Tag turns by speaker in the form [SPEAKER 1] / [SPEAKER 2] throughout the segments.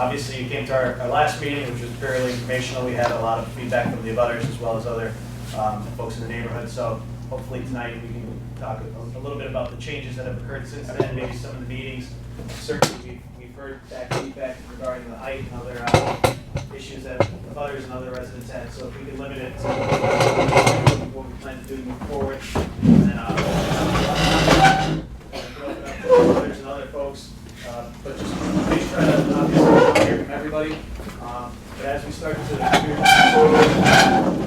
[SPEAKER 1] Obviously, you came to our last meeting, which was fairly informational. We had a lot of feedback from the abutters as well as other folks in the neighborhood. So hopefully tonight we can talk a little bit about the changes that have occurred since then, maybe some of the meetings. Certainly, we've heard back feedback regarding the height and other issues that abutters and other residents had. So if we could limit it to what we plan to do moving forward, and then open up to others and other folks. But just please try to obviously hear from everybody. But as we start to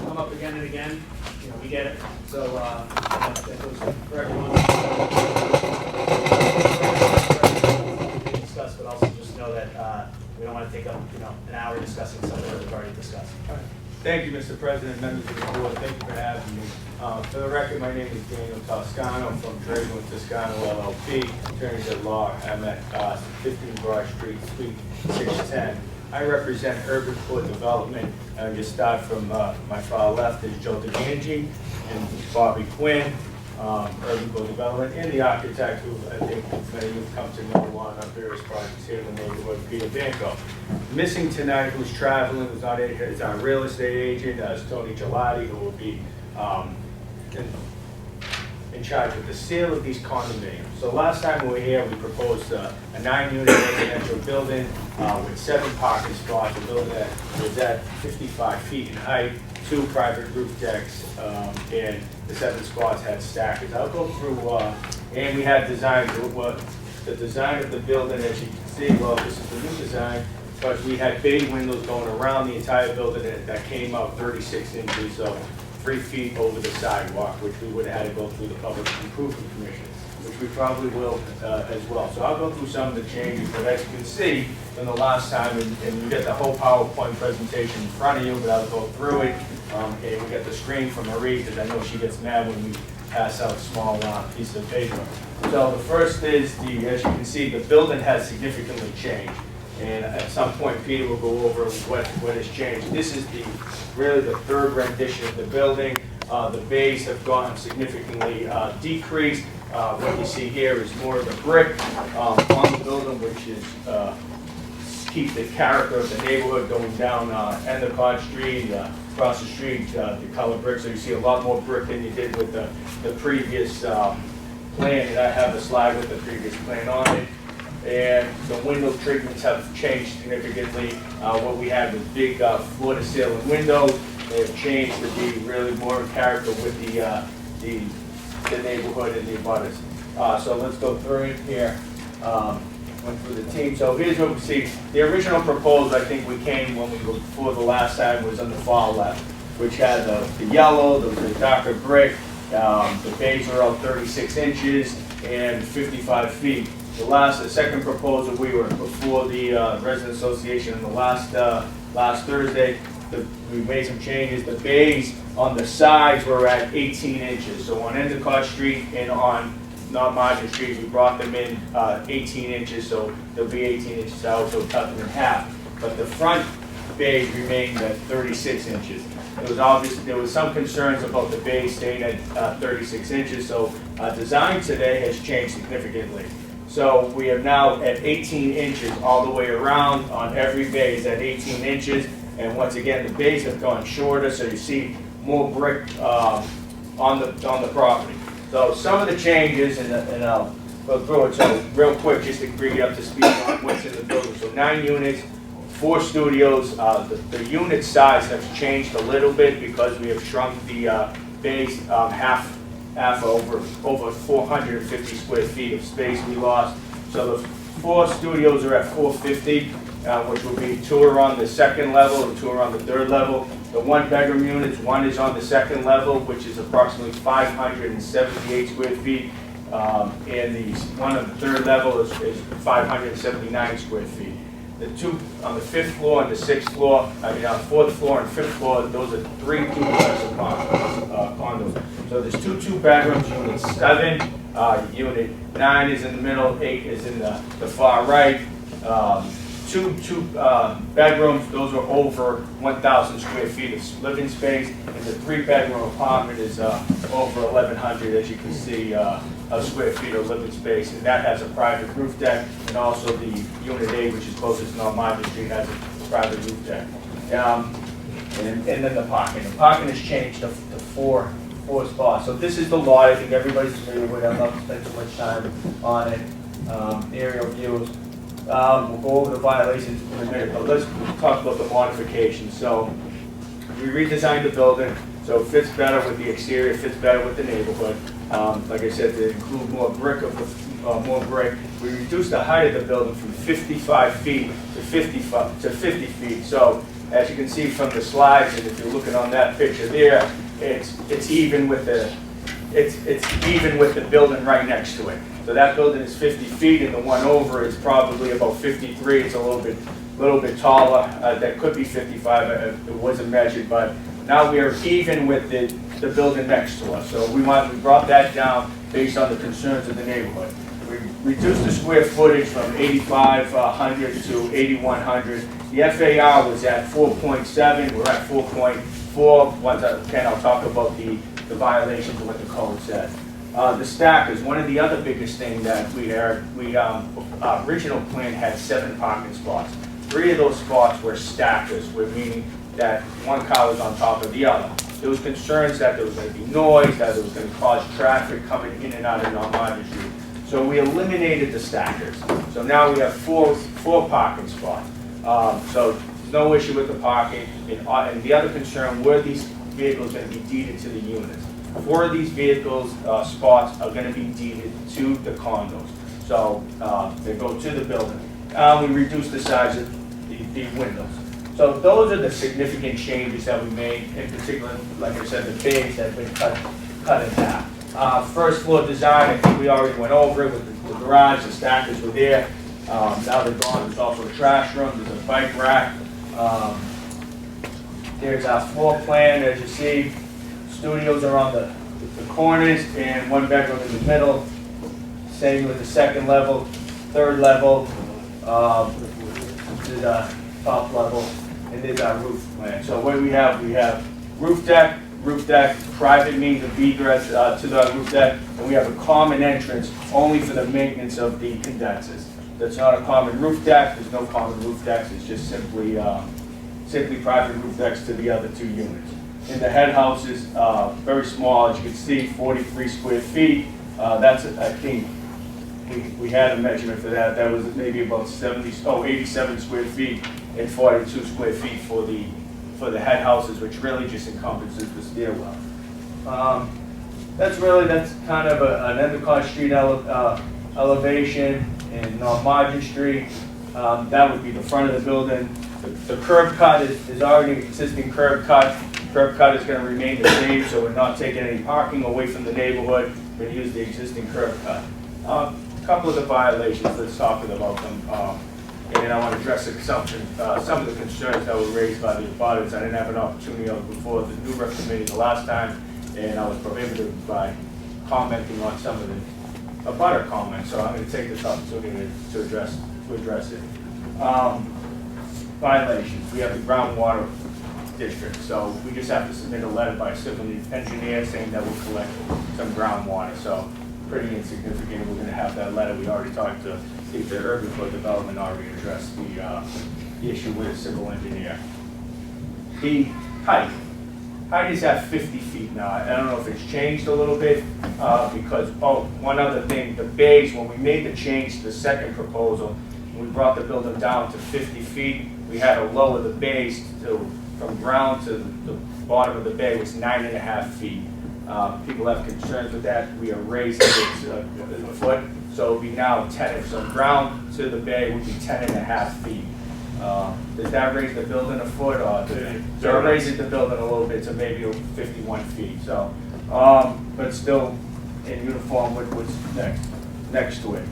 [SPEAKER 1] come up again and again, you know, we get it. So that goes for everyone. Discuss, but also just know that we don't want to take up, you know, an hour discussing something that we've already discussed.
[SPEAKER 2] Thank you, Mr. President, members of the board. Thank you for having me. For the record, my name is Daniel Toscano from Drago and Toscano LLP, attorneys at law. I'm at 15 Broad Street, Suite 610. I represent Urban Core Development. I just start from my far left is Joe DeGangi and Bobby Quinn, Urban Core Development, and the architect who I think many of you have come to know on various projects here in the neighborhood, Peter Banco. Missing tonight, who's traveling, who's not here, is our real estate agent, is Tony Gelati, who will be in charge of the sale of these condominiums. So last time we were here, we proposed a 9-unit residential building with 7 parking spots, a building that was at 55 feet in height, 2 private roof decks, and the 7 spots had stackers. I'll go through, and we had designed the design of the building, as you can see. Well, this is the new design, but we had bay windows going around the entire building that came out 36 inches, so 3 feet over the sidewalk, which we would have had to go through the Public Improvement Commission, which we probably will as well. So I'll go through some of the changes, but as you can see from the last time, and you get the whole PowerPoint presentation in front of you, but I'll go through it. And we get the screen from Marie, because I know she gets mad when we pass out small pieces of paper. So the first is, as you can see, the building has significantly changed. And at some point, Peter will go over what has changed. This is really the 3rd rendition of the building. The bays have gone significantly decreased. What you see here is more of the brick on the building, which is keep the character of the neighborhood going down Endicott Street, across the street, the color brick. So you see a lot more brick than you did with the previous plan. And I have a slide with the previous plan on it. And the window treatments have changed significantly. What we had was big floor-to-ceiling windows. They have changed to be really more in character with the neighborhood and the abutters. So let's go through it here. Went through the team. So here's what we see. The original proposal, I think we came when we were before the last time, was on the far left, which had the yellow, the darker brick. The bays were out 36 inches and 55 feet. The second proposal, we were before the resident association on the last Thursday. We made some changes. The bays on the sides were at 18 inches. So on Endicott Street and on North Margin Street, we brought them in 18 inches. So they'll be 18 inches out, so cut them in half. But the front bays remained at 36 inches. It was obvious there was some concerns about the bays staying at 36 inches. So design today has changed significantly. So we are now at 18 inches all the way around. On every bay is at 18 inches. And once again, the bays have gone shorter, so you see more brick on the property. So some of the changes, and I'll go through it so real quick just to bring you up to speed on what's in the building. So 9 units, 4 studios. The unit size has changed a little bit because we have shrunk the bays half over 450 square feet of space we lost. So the 4 studios are at 450, which will be 2 are on the 2nd level and 2 are on the 3rd level. The 1-bedroom units, 1 is on the 2nd level, which is approximately 578 square feet, and the one on the 3rd level is 579 square feet. The 2 on the 5th floor and the 6th floor, on 4th floor and 5th floor, those are 3 duplex condos. So there's 2 2-bedrooms, unit 7, unit 9 is in the middle, 8 is in the far right. 2 two bedrooms, those are over 1,000 square feet of living space, and the 3-bedroom apartment is over 1,100, as you can see, of square feet of living space, and that has a private roof deck, and also the Unit A, which is closest to Market Street, has a private roof deck. And then the parking. The parking has changed to four spots. So this is the lot. I think everybody's familiar with it. I'm not going to spend too much time on it. Aerial views. We'll go over the violations in a minute, but let's talk about the modifications. So we redesigned the building so it fits better with the exterior, fits better with the neighborhood. Like I said, to include more brick. We reduced the height of the building from 55 feet to 50 feet. So as you can see from the slides, and if you're looking on that picture there, it's even with the building right next to it. So that building is 50 feet, and the one over is probably about 53. It's a little bit taller. That could be 55. It wasn't measured, but now we are even with the building next to us. So we brought that down based on the concerns of the neighborhood. We reduced the square footage from 8,500 to 8,100. The FAR was at 4.7. We're at 4.4. Once again, I'll talk about the violations of what the code said. The stackers, one of the other biggest things that our original plan had 7 parking spots. 3 of those spots were stackers, meaning that one car was on top of the other. There was concerns that there was going to be noise, that it was going to cause traffic coming in and out of Market Street. So we eliminated the stackers. So now we have four parking spots. So no issue with the parking. And the other concern, were these vehicles going to be deeded to the units? 4 of these vehicles spots are going to be deeded to the condos. So they go to the building. We reduced the size of the windows. So those are the significant changes that we made. In particular, like I said, the bays have been cut in half. First floor design, I think we already went over it with the garage. The stackers were there. Now they're gone. There's also a trash room. There's a bike rack. There's our floor plan. As you see, studios are on the corners and 1 bedroom in the middle. Same with the 2nd level, 3rd level. This is our top level, and there's our roof plan. So what we have roof deck, private means of egress to the roof deck, and we have a common entrance only for the maintenance of the condensers. That's not a common roof deck. There's no common roof decks. It's just simply private roof decks to the other 2 units. And the head house is very small, as you can see, 43 square feet. That's, I think, we had a measurement for that. That was maybe about 87 square feet and 42 square feet for the head houses, which really just encompasses the stairwell. That's kind of an Endicott Street elevation in Market Street. That would be the front of the building. The curb cut is already an existing curb cut. Curb cut is going to remain the same, so we're not taking any parking away from the neighborhood. We're going to use the existing curb cut. A couple of the violations, let's talk about them. And I want to address some of the concerns that were raised by the abutters. I didn't have an opportunity before the New Rep committee the last time, and I was prohibited by commenting on some of the abutter comments. So I'm going to take this opportunity to address it. Violations. We have the groundwater district, so we just have to submit a letter by a civil engineer saying that we'll collect some groundwater. So pretty insignificant. We're going to have that letter. We already talked to the Urban Core Development already addressed the issue with a civil engineer. The height is at 50 feet now. I don't know if it's changed a little bit because, one other thing, the bays, when we made the change to the second proposal, we brought the building down to 50 feet. We had to lower the bays from ground to the bottom of the bay was 9.5 feet. People have concerns with that. We are raising it a foot, so it would be now 10. So ground to the bay would be 10.5 feet. Does that raise the building a foot, or so it raises the building a little bit to maybe 51 feet? So, but still in uniform with what's next to it.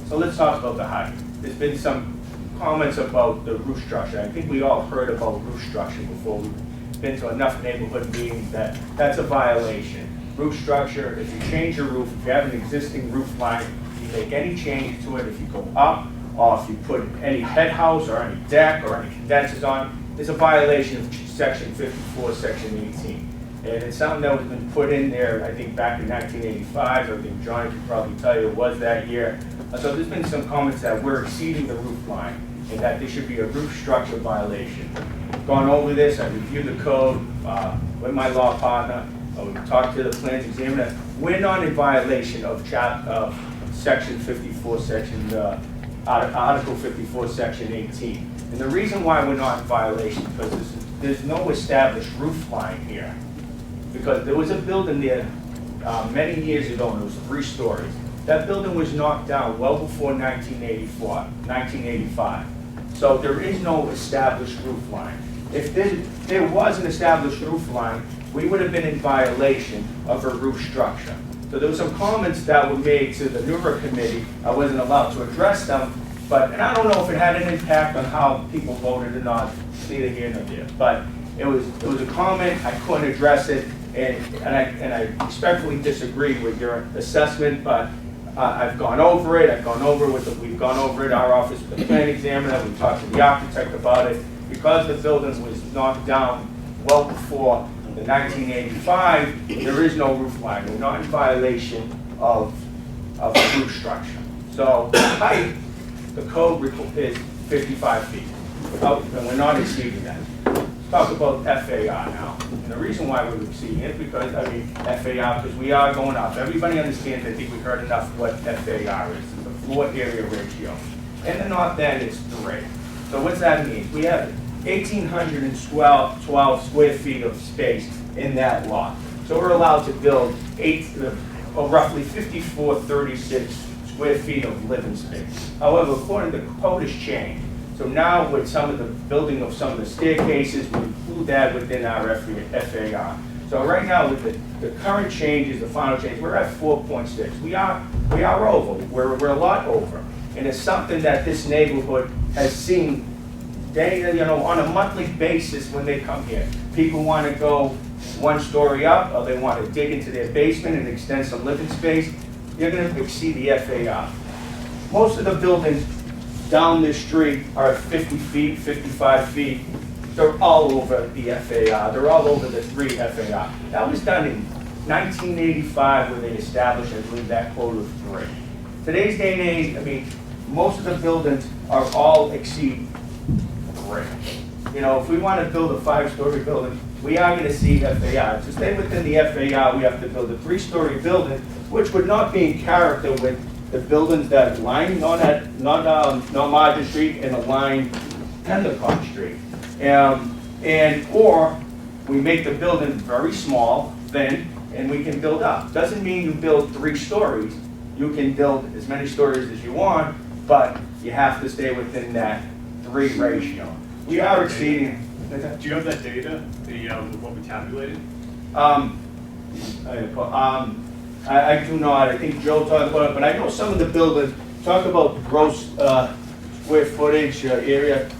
[SPEAKER 2] So let's talk about the height. There's been some comments about the roof structure. I think we all heard about roof structure before. We've been to enough neighborhood meetings that that's a violation. Roof structure, if you change your roof, if you have an existing roof line, you make any change to it, if you go up or if you put any head house or any deck or any condensers on, it's a violation of section 54, section 18. And it's something that was been put in there, I think, back in 1985. I think John could probably tell you it was that year. So there's been some comments that we're exceeding the roof line and that there should be a roof structure violation. Gone over this, I reviewed the code with my law partner. We talked to the plans examiner. We're not in violation of section 54, article 54, section 18. And the reason why we're not in violation is because there's no established roof line here. Because there was a building there many years ago, and it was 3 stories. That building was knocked down well before 1985. So there is no established roof line. If there was an established roof line, we would have been in violation of a roof structure. So there were some comments that were made to the NURA committee. I wasn't allowed to address them, and I don't know if it had an impact on how people voted or not, neither here nor there. But it was a comment, I couldn't address it, and I respectfully disagree with your assessment, but I've gone over it, we've gone over it, our office with the plan examiner, we talked to the architect about it. Because the building was knocked down well before the 1985, there is no roof line. We're not in violation of a roof structure. So the height, the code is 55 feet, and we're not exceeding that. Let's talk about FAR now. And the reason why we're exceeding it, because, FAR, because we are going up. Everybody understands, I think we heard enough what FAR is, the floor area ratio. In the North End, it's 3. So what's that mean? We have 1,812 square feet of space in that lot. So we're allowed to build roughly 5436 square feet of living space. However, according to the code has changed. So now with some of the building of some of the staircases, we include that within our FAR. So right now with the current changes, the final change, we're at 4.6. We are over. We're a lot over. And it's something that this neighborhood has seen on a monthly basis when they come here. People want to go 1 story up, or they want to dig into their basement and extend some living space. You're going to exceed the FAR. Most of the buildings down this street are 50 feet, 55 feet. They're all over the FAR. They're all over the 3 FAR. That was done in 1985 when they established, I believe, that code of 3. Today's day and age, most of the buildings are all exceed 3. If we want to build a 5-story building, we are going to see FAR. To stay within the FAR, we have to build a 3-story building, which would not be in character with the buildings that line not Margin Street and line Endicott Street. Or we make the building very small, thin, and we can build up. Doesn't mean you build 3 stories. You can build as many stories as you want, but you have to stay within that 3 ratio. We are exceeding.
[SPEAKER 3] Do you have that data, what we tabulated?
[SPEAKER 2] I do not. I think Joe talked about it, but I know some of the buildings talk about gross square footage area.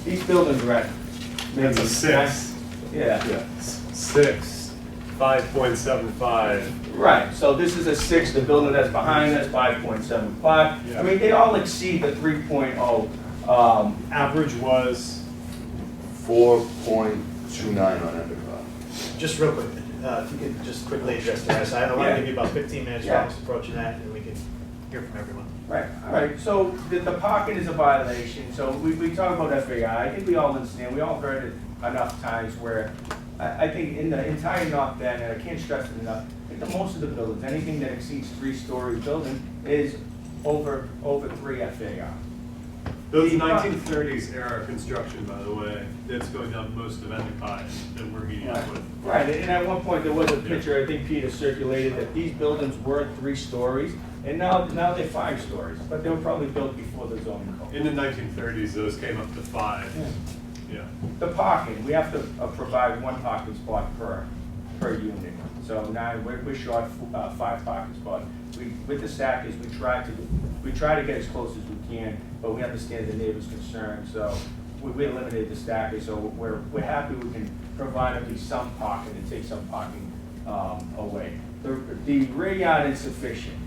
[SPEAKER 2] These buildings are at maybe
[SPEAKER 3] That's a 6.
[SPEAKER 2] Yeah.
[SPEAKER 3] 6, 5.75.
[SPEAKER 2] Right. So this is a 6. The building that's behind us, 5.75.
[SPEAKER 3] Yeah.
[SPEAKER 2] They all exceed the 3.0.
[SPEAKER 3] Average was
[SPEAKER 4] 4.29 on Endicott.
[SPEAKER 1] Just real quick, if you could just quickly address the rest. I want to give you about 15 minutes for us approaching that, and we can hear from everyone.
[SPEAKER 2] Right, all right, so the parking is a violation, so we talk about FAI, I think we all understand, we all heard it enough times where I think in the entire North End, and I can't stress it enough, I think that most of the buildings, anything that exceeds 3-story building is over 3 FAR.
[SPEAKER 3] those 1930s era construction, by the way, that's going down most of Endicott that we're meeting up with.
[SPEAKER 2] Right, and at one point there was a picture, I think Peter circulated, that these buildings were 3 stories, and now they're 5 stories, but they were probably built before the zoning code.
[SPEAKER 3] In the 1930s, those came up to 5. Yeah.
[SPEAKER 2] The parking, we have to provide 1 parking spot per unit. So now we're short 5 parking spots. With the stackers, we try to get as close as we can, but we understand the neighbor's concern, so we eliminated the stackers. So we're happy we can provide at least some parking and take some parking away. The rear yard insufficient.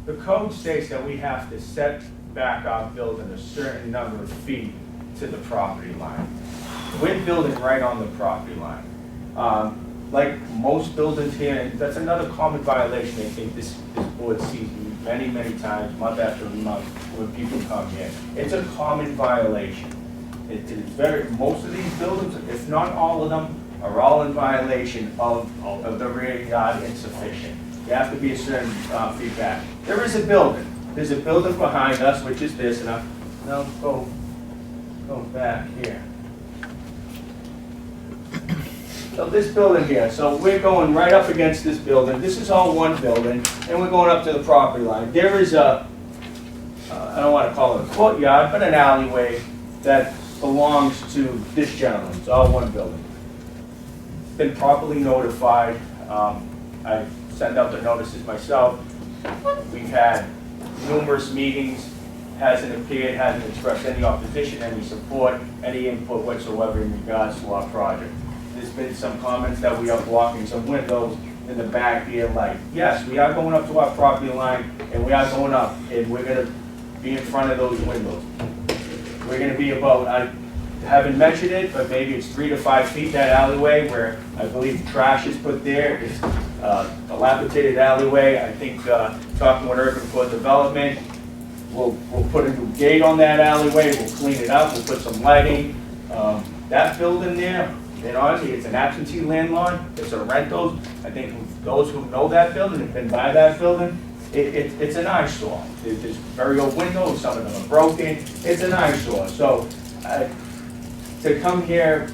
[SPEAKER 2] The code states that we have to set back our building a certain number of feet to the property line. We're building right on the property line. Like most buildings here, and that's another common violation I think this board sees many, many times, month after month, when people come here. It's a common violation. It is most of these buildings, if not all of them, are all in violation of the rear yard insufficient. You have to be a certain feedback. There is a building. There's a building behind us, which is this, and I'll go back here. So this building here, so we're going right up against this building. This is all one building, and we're going up to the property line. There is a, I don't want to call it a courtyard, but an alleyway that belongs to this gentleman. It's all one building. Been properly notified. I sent out the notices myself. We've had numerous meetings. Hasn't appeared, hasn't expressed any opposition, any support, any input whatsoever in regards to our project. There's been some comments that we are blocking some windows in the back here, like, yes, we are going up to our property line, and we are going up, and we're gonna be in front of those windows. We're gonna be about, I haven't measured it, but maybe it's 3 to 5 feet, that alleyway, where I believe trash is put there. It's a dilapidated alleyway. I think, talking with Urban Core Development, we'll put a new gate on that alleyway, we'll clean it up, we'll put some lighting. That building there, and honestly, it's an absentee landlord, it's a rental. I think those who know that building, have been by that building, it's an eyesore. There's very old windows, some of them are broken, it's an eyesore. So, to come here,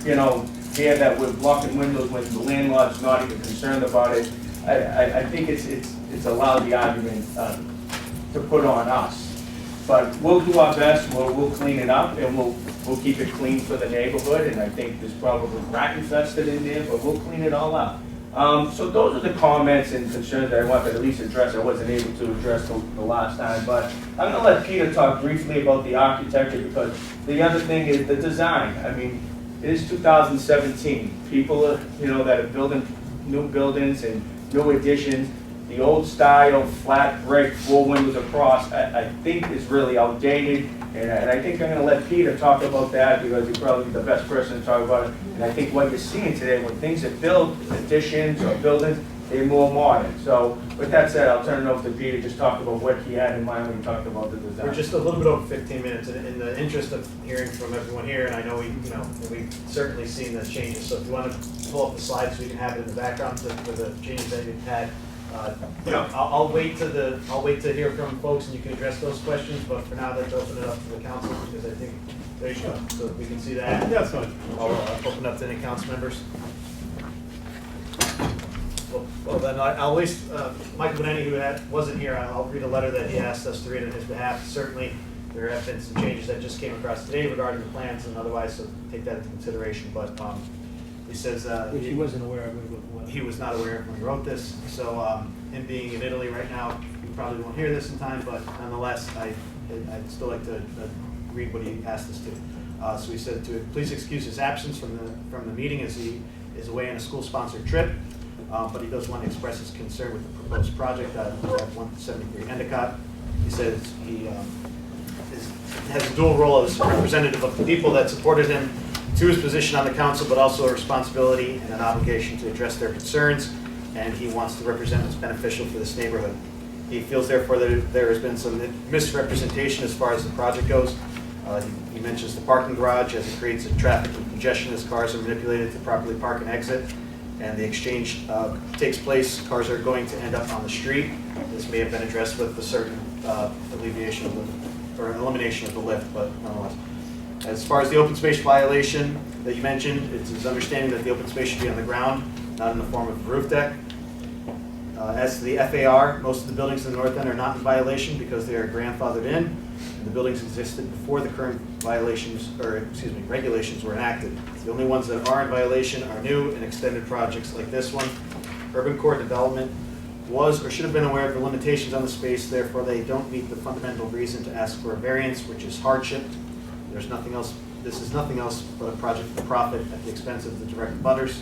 [SPEAKER 2] hear that we're blocking windows when the landlord's not even concerned about it, I think it's allowed the argument to put on us. But we'll do our best, we'll clean it up, and we'll keep it clean for the neighborhood, and I think there's probably rat infested in there, but we'll clean it all up. So those are the comments and concerns that I wanted to at least address. I wasn't able to address the last time, but I'm gonna let Peter talk briefly about the architecture, because the other thing is the design. I mean, it is 2017. People are, that are building new buildings and new additions. The old style, flat brick, 4 windows across, I think is really outdated. And I think I'm gonna let Peter talk about that, because he's probably the best person to talk about it. And I think what you're seeing today, when things are built, additions or buildings, they're more modern. So with that said, I'll turn it over to Peter, just talk about what he had in mind when he talked about the design.
[SPEAKER 1] We're just a little bit over 15 minutes, and in the interest of hearing from everyone here, and I know we've certainly seen the changes. So if you want to pull up the slides, so we can have it in the background for the changes that you've had. I'll wait to hear from folks, and you can address those questions. But for now, let's open it up to the council, because I think there you go, so we can see that.
[SPEAKER 3] Yeah, that's fine.
[SPEAKER 1] I'll open up to any council members. Well, then I'll at least, Mike Benetti, who wasn't here, I'll read a letter that he asked us to read on his behalf. Certainly, there have been some changes that just came across today regarding the plans and otherwise, so take that into consideration. But he says
[SPEAKER 5] Which he wasn't aware of when he wrote the letter.
[SPEAKER 1] he was not aware of when he wrote this. So him being in Italy right now, you probably won't hear this in time, but nonetheless, I'd still like to read what he asked us to. So he said to please excuse his absence from the meeting, as he is away on a school-sponsored trip. But he does want to express his concern with the proposed project at 173 Endicott. He says he has a dual role as a representative of the people that supported him to his position on the council, but also a responsibility and an obligation to address their concerns, and he wants to represent what's beneficial for this neighborhood. He feels, therefore, that there has been some misrepresentation as far as the project goes. He mentions the parking garage, as it creates a traffic and congestion as cars are manipulated to properly park and exit, and the exchange takes place. Cars are going to end up on the street. This may have been addressed with a certain alleviation of or elimination of the lift, but nonetheless. As far as the open space violation that you mentioned, it's his understanding that the open space should be on the ground, not in the form of a roof deck. As to the FAR, most of the buildings in the north end are not in violation because they are grandfathered in, and the buildings existed before the current regulations were enacted. The only ones that are in violation are new and extended projects like this one. Urban Core Development was or should have been aware of the limitations on the space, therefore they don't meet the fundamental reason to ask for a variance, which is hardship. There's nothing else. This is nothing else but a project for profit at the expense of the direct abutters.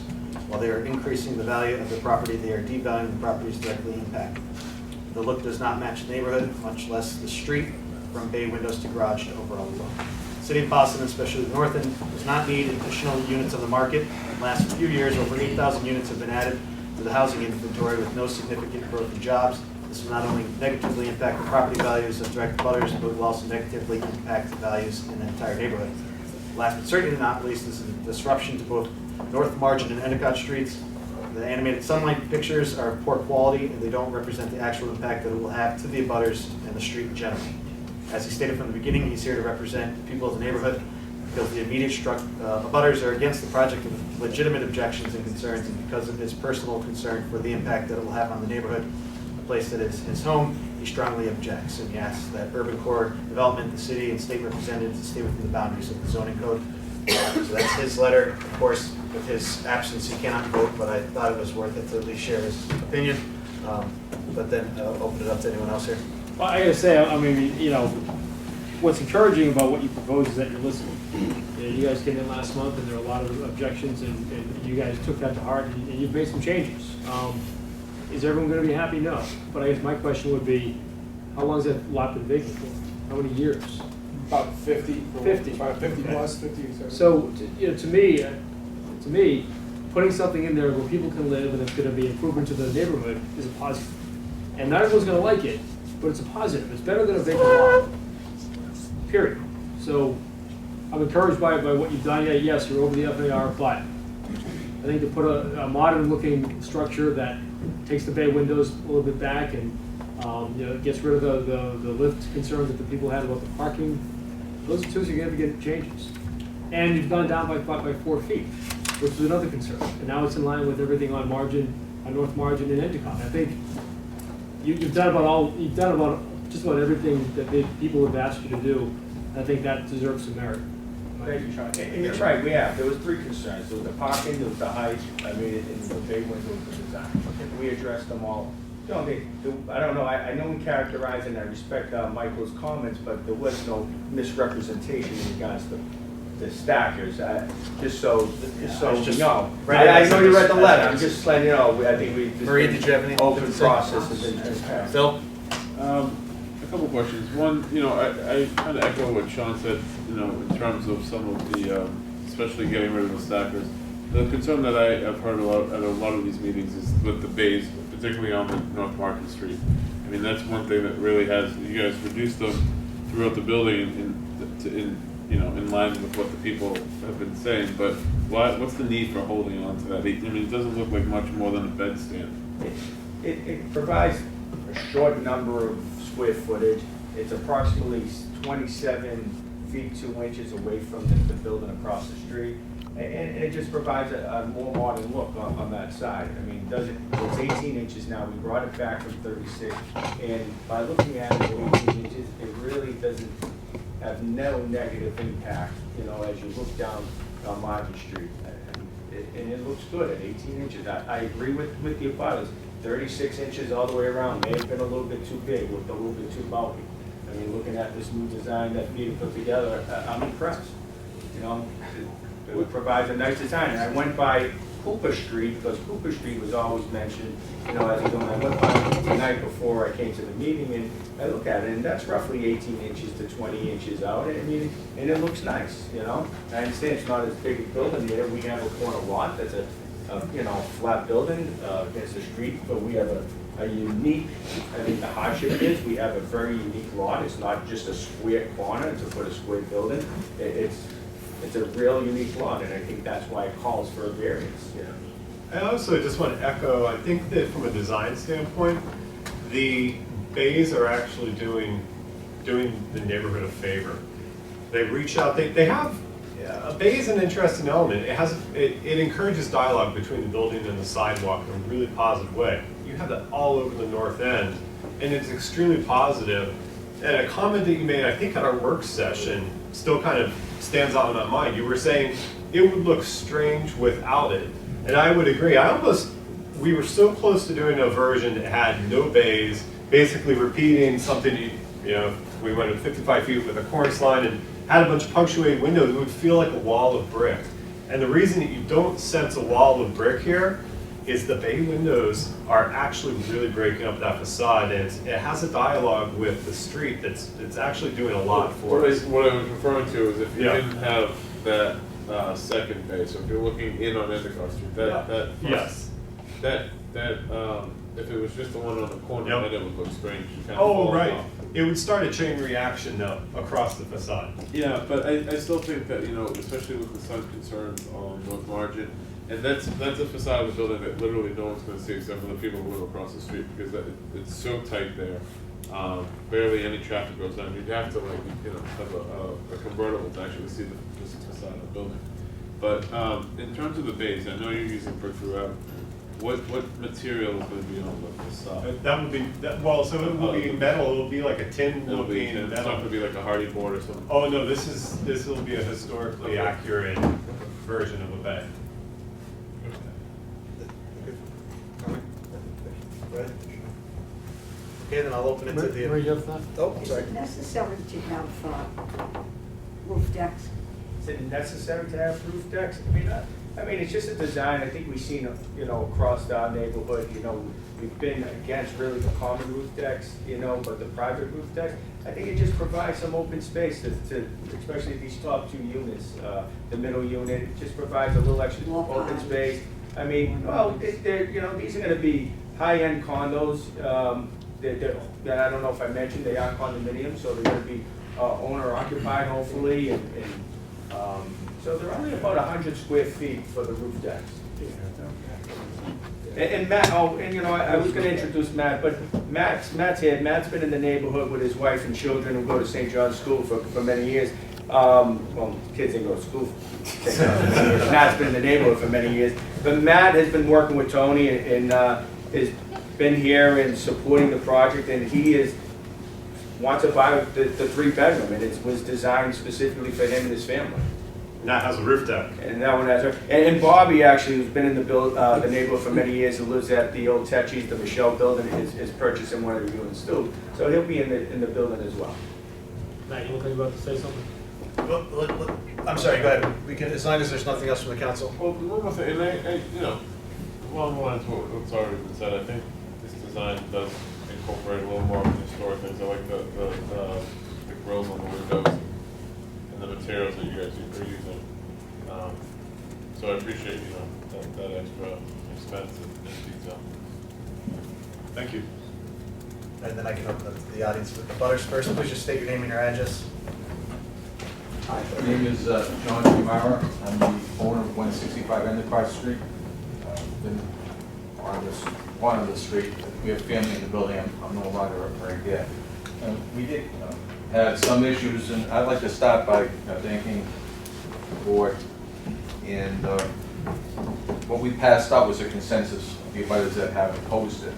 [SPEAKER 1] While they are increasing the value of the property, they are devaluing the properties directly impacted. The look does not match the neighborhood, much less the street. from bay windows to garage to overall look. City of Boston, especially the north end, does not need additional units on the market. In the last few years, over 8,000 units have been added to the housing inventory with no significant growth in jobs. This will not only negatively impact the property values of direct butters, but will also negatively impact the values in the entire neighborhood. Last but certainly not least, this is a disruption to both North Margin and Endicott streets. The animated sunlight pictures are of poor quality, and they don't represent the actual impact that it will have to the abutters and the street in general. As he stated from the beginning, he's here to represent the people of the neighborhood because the immediate abutters are against the project with legitimate objections and concerns, and because of his personal concern for the impact that it will have on the neighborhood, the place that is his home, he strongly objects, and he asks that urban core development, the city and state representatives stay within the boundaries of the zoning code. So that's his letter. Of course, with his absence, he cannot vote, but I thought it was worth it to at least share his opinion. But then I'll open it up to anyone else here.
[SPEAKER 5] Well, I gotta say, I mean, you know, what's encouraging about what you propose is that you're listening. You know, you guys came in last month and there were a lot of objections and you guys took that to heart and you've made some changes. Is everyone gonna be happy? No. But I guess my question would be, how long has that lot been vacant for? How many years?
[SPEAKER 6] About 50.
[SPEAKER 5] 50.
[SPEAKER 6] About 50
[SPEAKER 5] Okay.
[SPEAKER 6] plus, 50 or 70.
[SPEAKER 5] So, you know, to me, putting something in there where people can live and it's gonna be improvement to the neighborhood is a positive. And not everyone's gonna like it, but it's a positive. It's better than a vacant lot. Period. So, I'm encouraged by what you've done. Yeah, yes, you're over the FAR, but I think to put a modern looking structure that takes the bay windows a little bit back and, you know, gets rid of the lift concerns that the people had about the parking, those are two significant changes. And you've gone down by 4 feet, which was another concern. And now it's in line with everything on Margin, on North Margin and Endicott. I think you've done about just about everything that people have asked you to do. I think that deserves some merit.
[SPEAKER 2] Thank you, Sean. And you're right, there was 3 concerns. There was the parking, there was the height, I mean, and the bay windows, the design. And we addressed them all. You know, I don't know, I know we characterize and I respect Michael's comments, but there was no misrepresentation in regards to the stackers. Just so you know. I know you read the letter, I'm just letting you know, I think we.
[SPEAKER 1] Maria, did you have anything?
[SPEAKER 2] Open process has been transparent.
[SPEAKER 1] Phil?
[SPEAKER 7] A couple questions. One, you know, I kind of echo what Sean said, you know, in terms of some of the, especially getting rid of the stackers. The concern that I've heard at a lot of these meetings is with the bays, particularly on the North Market Street. I mean, that's one thing that really has, you guys reduced them throughout the building in line with what the people have been saying, but what's the need for holding on to that? I mean, it doesn't look like much more than a bed stand.
[SPEAKER 2] It provides a short number of square footage. It's approximately 27 feet 2 inches away from the building across the street. And it just provides a more modern look on that side. I mean, it's 18 inches now. We brought it back from 36. And by looking at it at 18 inches, it really doesn't have no negative impact, you know, as you look down on Market Street. And it looks good at 18 inches. I agree with the abutters. 36 inches all the way around may have been a little bit too big, looked a little bit too bulky. I mean, looking at this new design that Peter put together, I'm impressed. You know, it provides a nice design. And I went by Cooper Street because Cooper Street was always mentioned, you know, as I went by the night before I came to the meeting and I look at it and that's roughly 18 inches to 20 inches out. I mean, and it looks nice, you know. I understand it's not as big a building there. We have a corner lot that's a you know, flat building against the street, but we have a unique, I think the hardship is we have a very unique lot. It's not just a square corner to put a square building. It's a real unique lot, and I think that's why it calls for a variance. You know?
[SPEAKER 3] I also just want to echo, I think that from a design standpoint, the bays are actually doing the neighborhood a favor. They reach out, they have, a bay is an interesting element. It encourages dialogue between the building and the sidewalk in a really positive way. You have that all over the north end, and it's extremely positive. And a comment that you made, I think at our work session, still kind of stands out in my mind. You were saying it would look strange without it. And I would agree. We were so close to doing a version that had no bays, basically repeating something, you know, we went at 55 feet with a cornice line and had a bunch of punctuated windows, it would feel like a wall of brick. And the reason that you don't sense a wall of brick here is the bay windows are actually really breaking up that facade, and it has a dialogue with the street it's actually doing a lot for us.
[SPEAKER 7] What I was referring to is if you
[SPEAKER 3] Yeah.
[SPEAKER 7] didn't have that second bay, so if you're looking in on Endicott Street, that
[SPEAKER 3] Yes.
[SPEAKER 7] if it was just the one on the corner,
[SPEAKER 3] Yep.
[SPEAKER 7] then it would look strange. You kind of
[SPEAKER 3] Oh,
[SPEAKER 7] fall
[SPEAKER 3] right.
[SPEAKER 7] off.
[SPEAKER 3] It would start a chain reaction though across the facade.
[SPEAKER 7] Yeah, but I still think that, especially with the sun concerns on North Margin, and that's a facade of the building that literally no one's gonna see except for the people who live across the street, because it's so tight there. Barely any traffic goes down. You'd have to have a convertible to actually see this facade of the building. But in terms of the base, I know you're using brick throughout. What material is going to be on the facade?
[SPEAKER 3] That would be, so it will be metal, it will be like a tin
[SPEAKER 7] It'll be,
[SPEAKER 3] looking
[SPEAKER 7] it's not going to
[SPEAKER 3] metal.
[SPEAKER 7] be like a hardy board or something.
[SPEAKER 3] Oh, no, this will be a historically accurate version of a bay.
[SPEAKER 1] Right. Okay, then I'll open it to the. Oh,
[SPEAKER 8] Is
[SPEAKER 1] sorry.
[SPEAKER 8] it necessary to have roof decks?
[SPEAKER 2] Is it necessary to have roof decks? I mean, it's just a design, I think we've seen, across our neighborhood, we've been against really the common roof decks, but the private roof decks, I think it just provides some open space to especially these top two units, the middle unit, it just provides a little extra
[SPEAKER 8] More
[SPEAKER 2] open
[SPEAKER 8] parking.
[SPEAKER 2] space. I mean, these are gonna be high-end condos, that I don't know if I mentioned, they are condominiums, so they're gonna be owner occupied hopefully, and so they're only about 100 square feet for the roof decks. And Matt, I was gonna introduce Matt, but Matt's here, Matt's been in the neighborhood with his wife and children who go to St. John's School for many years. Well, kids didn't go to school. Matt's been in the neighborhood for many years. But Matt has been working with Tony and has been here and supporting the project, and he wants to buy the 3-bedroom, and it was designed specifically for him and his family.
[SPEAKER 3] And that has a roof deck.
[SPEAKER 2] And that one has her. And Bobby actually, who's been in the neighborhood for many years, who lives at the old Tetchy's, the Michelle building, is purchasing one of the units too. So he'll be in the building as well.
[SPEAKER 5] Matt, you look like you about to say something?
[SPEAKER 1] I'm sorry, go ahead. We can, as long as there's nothing else from the council.
[SPEAKER 7] Well, one more thing, and along the lines of what's already been said, I think this design does incorporate a little more of the historic things. I like the grills on the windows and the materials that you guys are using. So I appreciate, that extra expense and detail.
[SPEAKER 3] Thank you.
[SPEAKER 1] And then I can open up to the audience with the butters first. Please just state your name and your address.
[SPEAKER 9] Hi, my name is John Kimara. I'm the owner of 165 Endicott Street. Been on the street. We have family in the building. I'm no longer right there. We did have some issues, and I'd like to start by thanking the board. And what we passed out was a consensus of the abutters that have opposed it.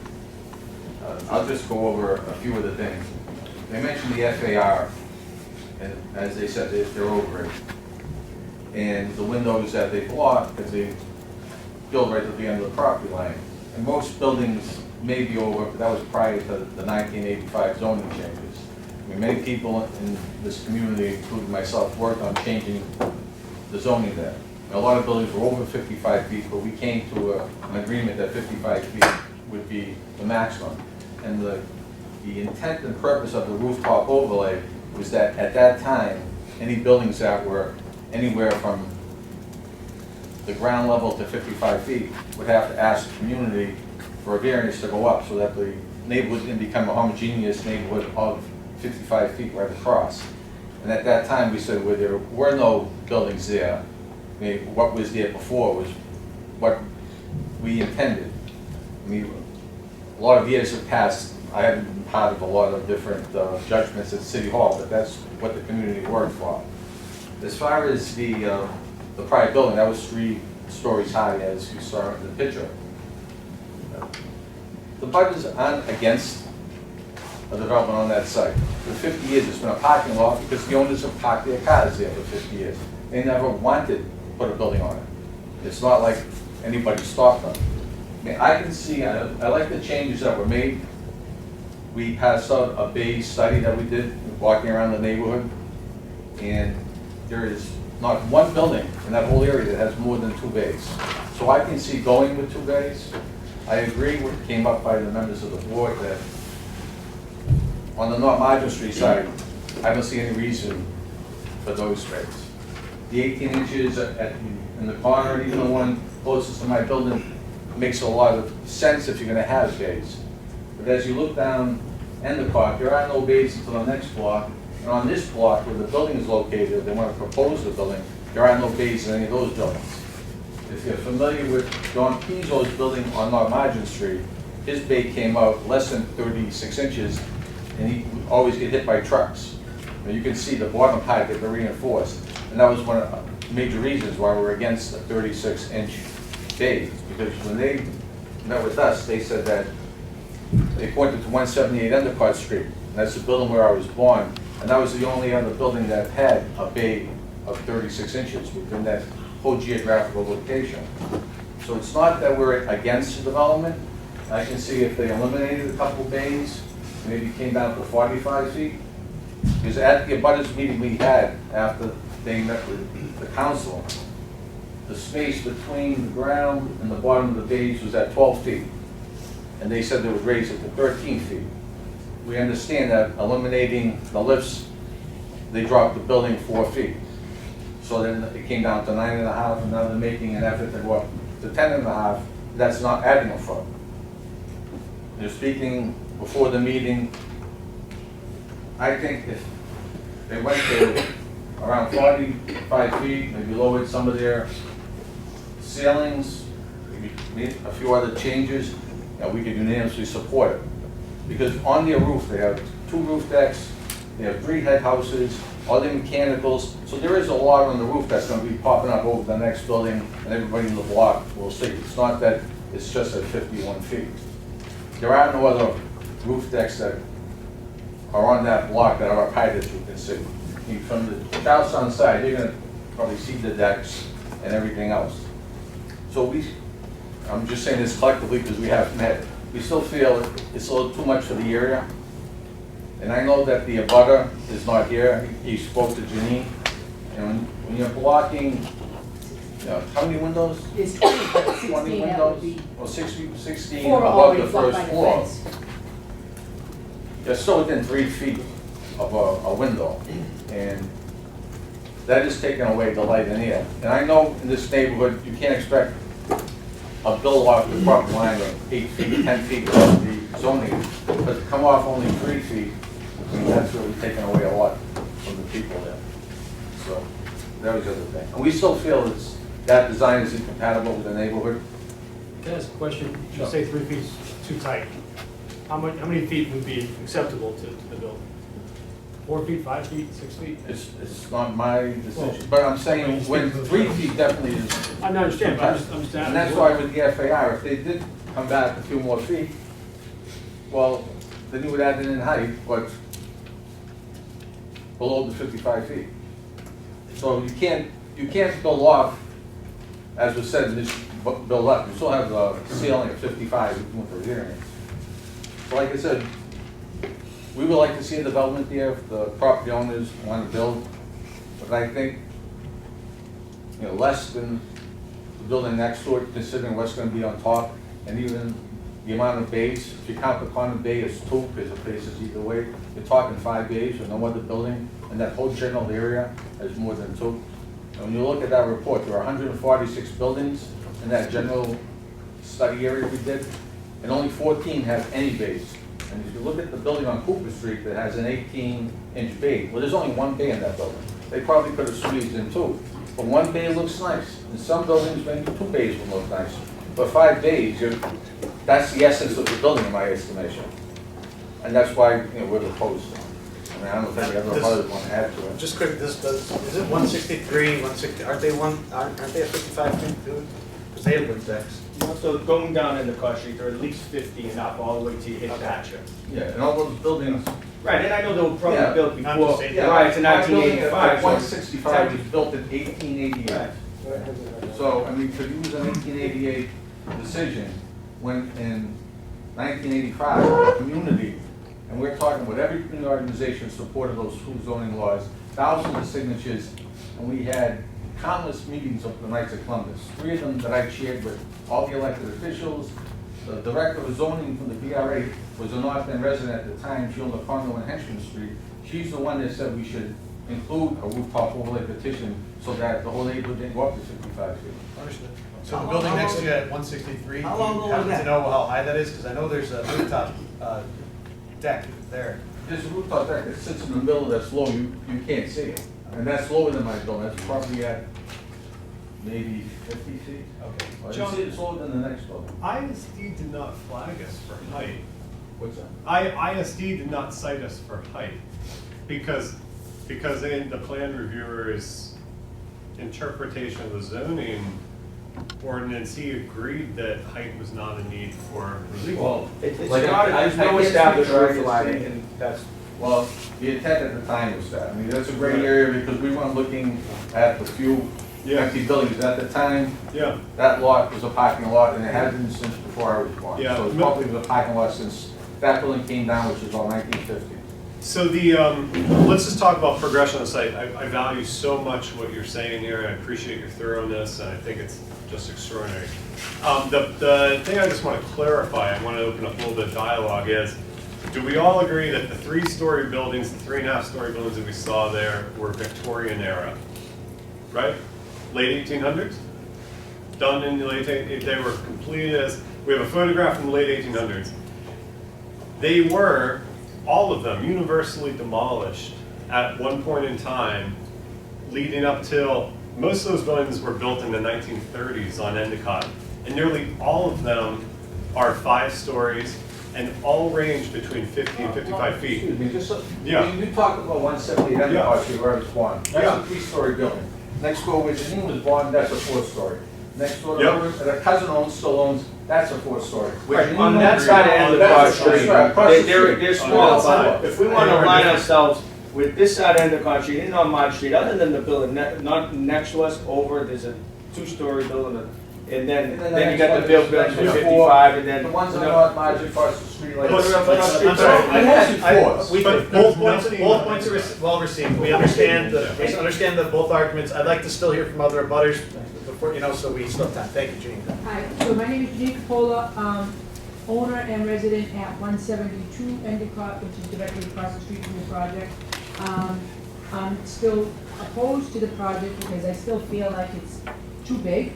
[SPEAKER 9] I'll just go over a few of the things. They mentioned the FAR. And as they said, they're over it. And the windows that they block, because they build right at the end of the property line. And most buildings may be over, but that was prior to the 1985 zoning changes. I mean, many people in this community, including myself, worked on changing the zoning there. And a lot of buildings were over 55 feet, but we came to an agreement that 55 feet would be the maximum. And the intent and purpose of the rooftop overlay was that at that time, any buildings that were anywhere from the ground level to 55 feet would have to ask the community for a variance to go up so that the neighborhood didn't become a homogeneous neighborhood of 55 feet right across. And at that time, we said, well, there were no buildings there. I mean, what was there before was what we intended. I mean, a lot of years have passed. I haven't been part of a lot of different judgments at City Hall, but that's what the community worked for. As far as the prior building, that was 3 stories high, as you saw in the picture. The butters aren't against a development on that site. For 50 years, it's been a parking lot because the owners have parked their cars there for 50 years. They never wanted to put a building on it. It's not like anybody stopped them. I mean, I can see, I like the changes that were made. We passed out a bay study that we did, walking around the neighborhood, and there is not one building in that whole area that has more than 2 bays. So I can see going with 2 bays. I agree with what came up by the members of the board that on the North Margin Street side, I don't see any reason for those bays. The 18 inches in the corner, even the one closest to my building, makes a lot of sense if you're gonna have bays. But as you look down Endicott, there are no bays until the next block. And on this block where the building is located, they want to propose the building, there are no bays in any of those buildings. If you're familiar with Don Pizzo's building on North Margin Street, his bay came out less than 36 inches, and he would always get hit by trucks. And you can see the bottom part that they're reinforced. And that was one of the major reasons why we're against the 36-inch bay. Because when they met with us, they said that they pointed to 178 Endicott Street. And that's the building where I was born. And that was the only other building that had a bay of 36 inches within that whole geographical location. So it's not that we're against the development. I can see if they eliminated a couple bays, maybe came down to 45 feet. Because at the abutters meeting we had after they met with the council, the space between the ground and the bottom of the bays was at 12 feet. And they said they would raise it to 13 feet. We understand that eliminating the lifts, they dropped the building 4 feet. So then it came down to 9.5, and now they're making an effort to go up to 10.5. That's not adding a foot. They're speaking before the meeting. I think if they went to around 45 feet, maybe lowered some of their ceilings, maybe made a few other changes, that we could unanimously support it. Because on their roof, they have 2 roof decks, they have 3 head houses, all the mechanicals, so there is a lot on the roof that's gonna be popping up over the next building, and everybody in the block will see. It's not that it's just at 51 feet. There are no other roof decks that are on that block that are up high that you can see. From the Charlestown side, you're gonna probably see the decks and everything else. So I'm just saying this collectively because we haven't met. We still feel it's a little too much for the area. And I know that the abutter is not here. He spoke to Janine. And when you're blocking, how many windows?
[SPEAKER 8] There's 20, but
[SPEAKER 9] 20
[SPEAKER 8] 16 that would
[SPEAKER 9] windows?
[SPEAKER 8] be.
[SPEAKER 9] Or 16
[SPEAKER 8] Four
[SPEAKER 9] above
[SPEAKER 8] already
[SPEAKER 9] the
[SPEAKER 8] blocked
[SPEAKER 9] first
[SPEAKER 8] by the
[SPEAKER 9] floor.
[SPEAKER 8] fence.
[SPEAKER 9] They're still within 3 feet of a window. And that is taking away the light and air. And I know in this neighborhood, you can't expect a build off the property line of 8 feet, 10 feet of the zoning, but to come off only 3 feet, I mean, that's really taking away a lot from the people there. So, that was the other thing. And we still feel that design is incompatible with the neighborhood.
[SPEAKER 5] Can I ask a question?
[SPEAKER 9] Sure.
[SPEAKER 5] You say 3 feet is too tight. How many feet would be acceptable to the building? 4 feet, 5 feet, 6 feet?
[SPEAKER 9] It's not my decision, but I'm saying when 3 feet definitely is,
[SPEAKER 5] I understand, but I'm just asking.
[SPEAKER 9] and that's why with the FAR, if they did come back a few more feet, well, then you would add it in height, but below the 55 feet. So you can't build off, as was said, this build up. You still have a ceiling of 55 even with the variance. So like I said, we would like to see a development there if the property owners want to build, but I think, less than the building next door, considering what's going to be on top, and even the amount of bays. If you count the common bay as 2, because it faces either way, you're talking 5 bays with no other building, and that whole general area has more than 2. And when you look at that report, there are 146 buildings in that general study area we did, and only 14 have any bays. And if you look at the building on Cooper Street that has an 18-inch bay, well, there's only 1 bay in that building. They probably could have squeezed in 2. But 1 bay looks nice. In some buildings, maybe 2 bays will look nice. But 5 bays, that's the essence of the building, in my estimation. And that's why we're opposed to it. I mean, I don't know if any other brothers want to add to it.
[SPEAKER 1] Just quick, is it 163, 160, aren't they at 55 feet too? Because they have roof decks. So going down into Car Street, they're at least 50 and up all the way to you hit Thatcher.
[SPEAKER 9] Yeah, and all those buildings.
[SPEAKER 1] Right, and I know they were probably
[SPEAKER 9] Yeah.
[SPEAKER 1] built
[SPEAKER 2] I'm
[SPEAKER 1] before,
[SPEAKER 2] just saying,
[SPEAKER 1] prior to
[SPEAKER 9] My building at
[SPEAKER 1] 1985.
[SPEAKER 9] 165 was built in 1888.
[SPEAKER 1] Right.
[SPEAKER 9] So, I mean, to use an 1888 decision, when in 1985, the community, and we're talking about every community organization supported those 2 zoning laws, thousands of signatures, and we had countless meetings of the Knights of Columbus, 3 of them that I chaired with all the elected officials. The director of zoning from the BRA was a North End resident at the time. She owned a condo on Henchman Street. She's the one that said we should include a rooftop overlay petition so that the whole neighborhood didn't go up to 55 feet.
[SPEAKER 1] Understood. So the building next to you at 163, do you
[SPEAKER 8] How long ago was
[SPEAKER 1] happen to
[SPEAKER 8] that?
[SPEAKER 1] know how high that is? Because I know there's a rooftop deck there.
[SPEAKER 9] There's a rooftop deck that sits in the middle that's low, you can't see it. And that's lower than my building, that's probably at maybe 50 feet.
[SPEAKER 1] Okay.
[SPEAKER 9] Well,
[SPEAKER 3] John-
[SPEAKER 9] it's lower than the next building.
[SPEAKER 3] ISD did not flag us for height.
[SPEAKER 9] What's that?
[SPEAKER 3] ISD did not cite us for height because in the plan reviewer's interpretation of the zoning ordinance, he agreed that height was not a need for relief.
[SPEAKER 9] Well,
[SPEAKER 2] It's
[SPEAKER 9] like,
[SPEAKER 2] not,
[SPEAKER 9] I
[SPEAKER 2] there's no
[SPEAKER 9] can't
[SPEAKER 2] established
[SPEAKER 9] speak for
[SPEAKER 2] roof line,
[SPEAKER 9] ISD.
[SPEAKER 2] and that's,
[SPEAKER 9] Well, the intent at the time was that. I mean, that's a gray area because we weren't looking at the few
[SPEAKER 3] Yeah.
[SPEAKER 9] empty buildings. At the time,
[SPEAKER 3] Yeah,
[SPEAKER 9] that lot was a parking lot and it has been since before I was born.
[SPEAKER 3] Yeah.
[SPEAKER 9] So it's probably been a parking lot since that building came down, which is about 1950.
[SPEAKER 3] so let's just talk about progression on the site. I value so much what you're saying here, I appreciate your thoroughness, and I think it's just extraordinary. The thing I just want to clarify, I want to open up a little bit of dialogue is, do we all agree that the 3-story buildings, the 3.5-story buildings that we saw there were Victorian era, right? Late 1800s? Done in the late, they were completed as, we have a photograph from the late 1800s. They were, all of them, universally demolished at one point in time, leading up till, most of those buildings were built in the 1930s on Endicott. And nearly all of them are 5 stories and all range between 50 and 55 feet.
[SPEAKER 9] Excuse me, just so,
[SPEAKER 3] Yeah.
[SPEAKER 9] you talked about 178 Endicott Street where I was born. That's
[SPEAKER 3] Yeah.
[SPEAKER 9] a 3-story building. Next door where Janine was born, that's a 4-story. Next door,
[SPEAKER 3] Yep.
[SPEAKER 9] that a cousin owns, still owns, that's a 4-story.
[SPEAKER 2] right, on that side of Endicott Street, they're small, but if we wanna align ourselves with this side of Endicott Street and on March Street, other than the building, not next to us, over, there's a 2-story building, and then you got the building for
[SPEAKER 3] Yeah.
[SPEAKER 2] 55, and then.
[SPEAKER 9] The ones that are not large across the street like.
[SPEAKER 3] Let's-
[SPEAKER 1] I'm
[SPEAKER 3] let's-
[SPEAKER 1] sorry,
[SPEAKER 3] I'm sorry.
[SPEAKER 1] I
[SPEAKER 9] Floors.
[SPEAKER 1] we-
[SPEAKER 3] But
[SPEAKER 1] both
[SPEAKER 3] there's
[SPEAKER 1] points,
[SPEAKER 3] nothing-
[SPEAKER 1] are well received. We understand both arguments. I'd like to still hear from other abutters before, so we still have time. Thank you, Jeanine.
[SPEAKER 8] Hi, so my name is Jean Capola, owner and resident at 172 Endicott, which is directly across the street from the project. I'm still opposed to the project because I still feel like it's too big.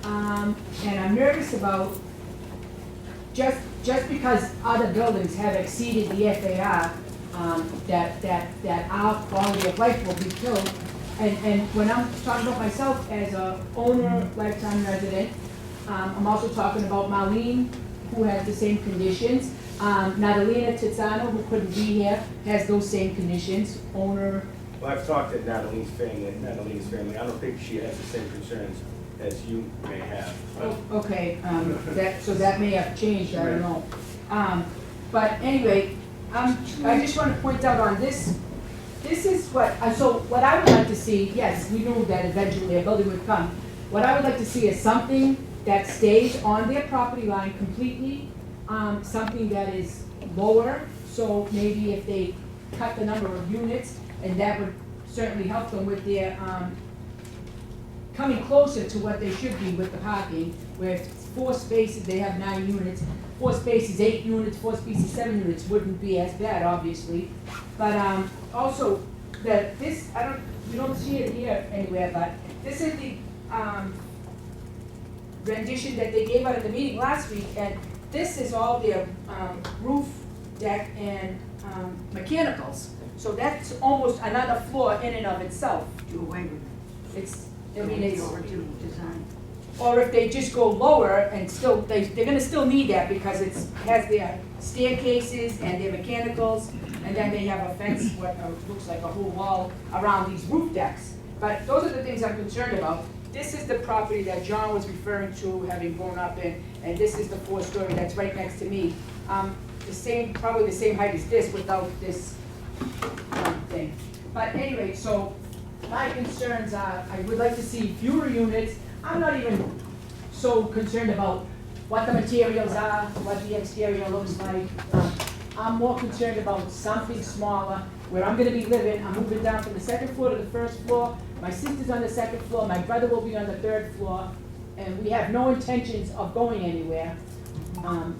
[SPEAKER 8] And I'm nervous about, just because other buildings have exceeded the FAR, that our quality of life will be killed. And when I'm talking about myself as a owner, lifetime resident, I'm also talking about Marlene, who has the same conditions. Natalina Tizzano, who couldn't be here, has those same conditions, owner.
[SPEAKER 2] Well, I've talked to Natalie's family, I don't think she has the same concerns as you may have.
[SPEAKER 8] Okay, so that may have changed, I don't know. But anyway, I just want to point out on this is what, so what I would like to see, yes, we knew that eventually a building would come. What I would like to see is something that stays on their property line completely, something that is lower, so maybe if they cut the number of units, and that would certainly help them with their, coming closer to what they should be with the parking, where 4 spaces, they have 9 units, 4 spaces, 8 units, 4 spaces, 7 units wouldn't be as bad, obviously. But, also, you don't see it here anywhere, but this is the, rendition that they gave out at the meeting last week, and this is all their, roof, deck, and, mechanicals. So that's almost another floor in and of itself. Do away with it. It's, I mean, it's, Over to design. or if they just go lower and still, they're gonna still need that because has their staircases and their mechanicals, and then they have a fence, what looks like a whole wall around these roof decks. But those are the things I'm concerned about. This is the property that John was referring to, having grown up in, and this is the 4-story that's right next to me. Probably the same height as this without this thing. But anyway, so my concerns are, I would like to see fewer units. I'm not even so concerned about what the materials are, what the exterior looks like. I'm more concerned about something smaller, where I'm gonna be living, I'm moving down from the second floor to the first floor, my sister's on the second floor, my brother will be on the third floor, and we have no intentions of going anywhere.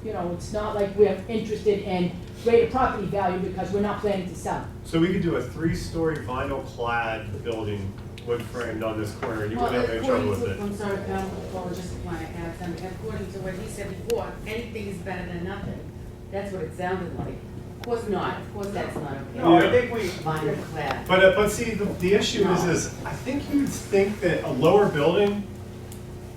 [SPEAKER 8] You know, it's not like we're interested in greater property value because we're not planning to sell.
[SPEAKER 3] So we could do a 3-story vinyl clad building, wood framed on this corner, and you wouldn't have any trouble with it.
[SPEAKER 10] I'm sorry, Paul, just want to add something. According to what he said before, anything is better than nothing. That's what it sounded like. Of course not, of course that's not okay.
[SPEAKER 2] No, I think we,
[SPEAKER 10] Vinyl clad.
[SPEAKER 3] But see, the issue is I think you'd think that a lower building,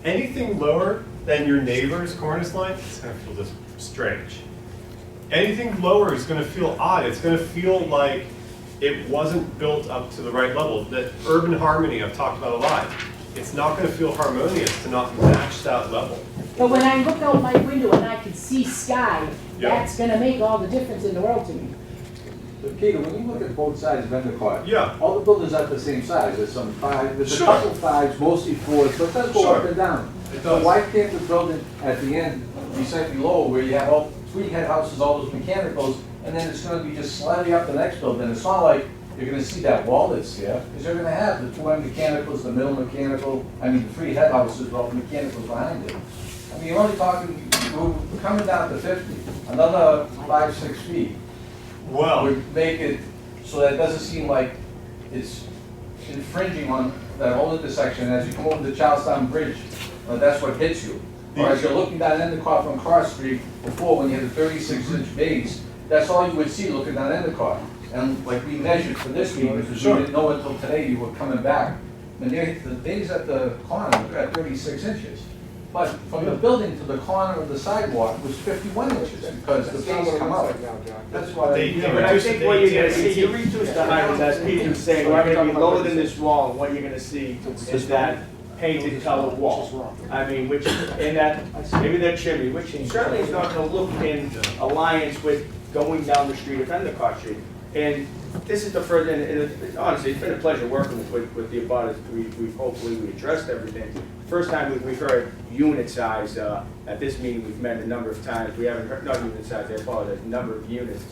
[SPEAKER 3] anything lower than your neighbor's cornice line, it's gonna feel just strange. Anything lower is gonna feel odd. It's gonna feel like it wasn't built up to the right level. That urban harmony I've talked about a lot. It's not gonna feel harmonious to not match that level.
[SPEAKER 8] But when I look out my window and I can see sky,
[SPEAKER 3] Yeah.
[SPEAKER 8] that's gonna make all the difference in the world to me.
[SPEAKER 9] But Peter, when you look at both sides of Endicott,
[SPEAKER 3] Yeah.
[SPEAKER 9] all the buildings are the same size, there's some five, there's a
[SPEAKER 3] Sure.
[SPEAKER 9] couple fives, mostly fours, but it does go up
[SPEAKER 3] Sure.
[SPEAKER 9] and down.
[SPEAKER 3] It
[SPEAKER 9] So
[SPEAKER 3] does.
[SPEAKER 9] why can't the building at the end be slightly lower, where you have all three head houses, all those mechanicals, and then it's gonna be just slightly up the next building? It's not like you're gonna see that wall that's there, because you're gonna have the two end mechanicals, the middle mechanical, I mean, the three head houses with all the mechanicals behind it. I mean, you're only talking, we're coming down to 50, another 5, 6 feet
[SPEAKER 3] Well,
[SPEAKER 9] would make it so that it doesn't seem like it's infringing on that whole intersection as you come over the Charlestown Bridge. That's what hits you. Or as you're looking down Endicott from Cross Street before, when you had the 36-inch base, that's all you would see looking down Endicott. And like we measured for this meeting, because we
[SPEAKER 3] Sure.
[SPEAKER 9] didn't know until today you were coming back. And the days at the corner were at 36 inches. But from the building to the corner of the sidewalk was 51 inches, because the
[SPEAKER 6] That's not
[SPEAKER 9] base
[SPEAKER 6] what it
[SPEAKER 9] come
[SPEAKER 6] looks
[SPEAKER 9] out.
[SPEAKER 6] like now, John.
[SPEAKER 9] That's why.
[SPEAKER 3] They-
[SPEAKER 2] yeah, but I
[SPEAKER 3] reduce
[SPEAKER 2] think
[SPEAKER 3] it
[SPEAKER 2] what
[SPEAKER 3] to
[SPEAKER 2] you're gonna
[SPEAKER 3] 18.
[SPEAKER 2] see, you reduce the height, as Peter's saying, we're gonna be lower than this wall, and what you're gonna see is that painted colored wall. I mean, which, in that, maybe that chimney, which certainly is not gonna look in alliance with going down the street of Endicott Street. And this is the first, and honestly, it's been a pleasure working with the abutters. We've hopefully addressed everything. First time we've heard unit size, at this meeting, we've met a number of times. We haven't heard, not unit size, I apologize, number of units.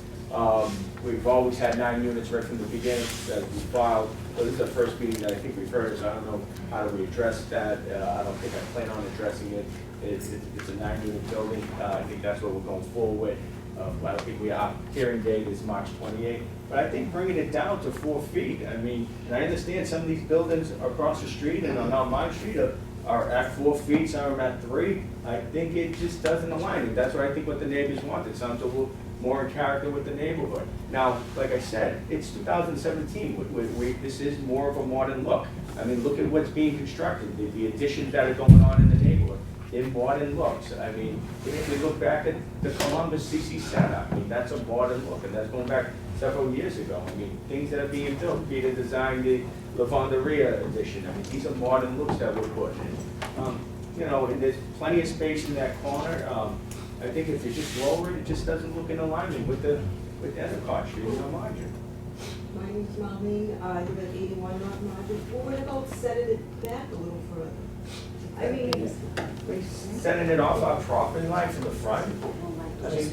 [SPEAKER 2] We've always had 9 units right from the beginning that we filed. So this is the first meeting that I think we've heard, so I don't know how do we address that. I don't think I plan on addressing it. It's a 9-unit building. I think that's what we're going forward with. I don't think our hearing date is March 28th, but I think bringing it down to 4 feet, I mean, and I understand some of these buildings across the street and on my street are at 4 feet, some are at 3. I think it just doesn't align, and that's what I think what the neighbors wanted, something to look more in character with the neighborhood. Now, like I said, it's 2017, this is more of a modern look. I mean, look at what's being constructed, the additions that are going on in the neighborhood. In modern looks. I mean, if we look back at the Columbus CC Center, I mean, that's a modern look, and that's going back several years ago. I mean, things that are being built, Peter designed the Lavanderia addition. I mean, these are modern looks that we're putting in. You know, and there's plenty of space in that corner. I think if you just lower it just doesn't look in alignment with Endicott Street, no margin.
[SPEAKER 11] My name's Marlene, I live at 81 North Market. Well, what about setting it back a little further? I mean,
[SPEAKER 2] Sending it off our property line from the front. I mean,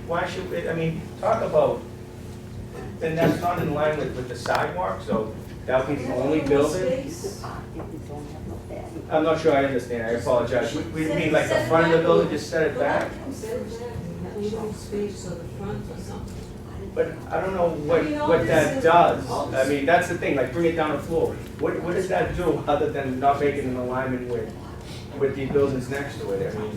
[SPEAKER 2] why should we, I mean, talk about, then that's not in line with the sidewalk, so that would be the only building?
[SPEAKER 11] space.
[SPEAKER 2] I'm not sure I understand, I apologize. We mean like the front of the building, just set it back?
[SPEAKER 11] Set it back, have a little space so the front or something.
[SPEAKER 2] But I don't know what
[SPEAKER 11] this
[SPEAKER 2] that
[SPEAKER 11] is-
[SPEAKER 2] does.
[SPEAKER 11] all
[SPEAKER 2] I
[SPEAKER 11] this-
[SPEAKER 2] mean, that's the thing, like bring it down the floor. What does that do other than not making an alignment with the buildings next to it? I mean,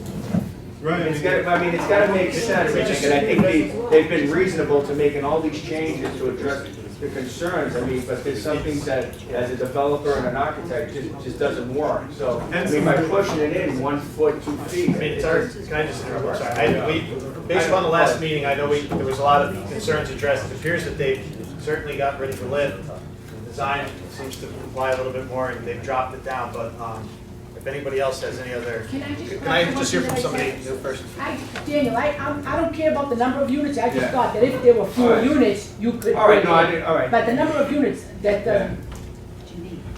[SPEAKER 3] right.
[SPEAKER 2] it's gotta make sense, I think, and I think they've been reasonable to making all these changes to address the concerns, I mean, but there's some things that, as a developer and an architect, just doesn't work, so, I mean, by pushing it in 1 foot, 2 feet.
[SPEAKER 1] I mean, it's our, can I just interrupt? Sorry. Based on the last meeting, I know there was a lot of concerns addressed. It appears that they've certainly got ready for live. The design seems to comply a little bit more, and they've dropped it down, but if anybody else has any other,
[SPEAKER 8] Can I just?
[SPEAKER 1] can I just hear from somebody new first?
[SPEAKER 8] Daniel, I don't care about the number of units, I just
[SPEAKER 9] Yeah.
[SPEAKER 8] thought that if there were fewer
[SPEAKER 2] Alright.
[SPEAKER 8] units, you could.
[SPEAKER 2] All right,
[SPEAKER 8] bring
[SPEAKER 2] no, I
[SPEAKER 8] it.
[SPEAKER 2] didn't, all right.
[SPEAKER 8] But the number of units, that doesn't.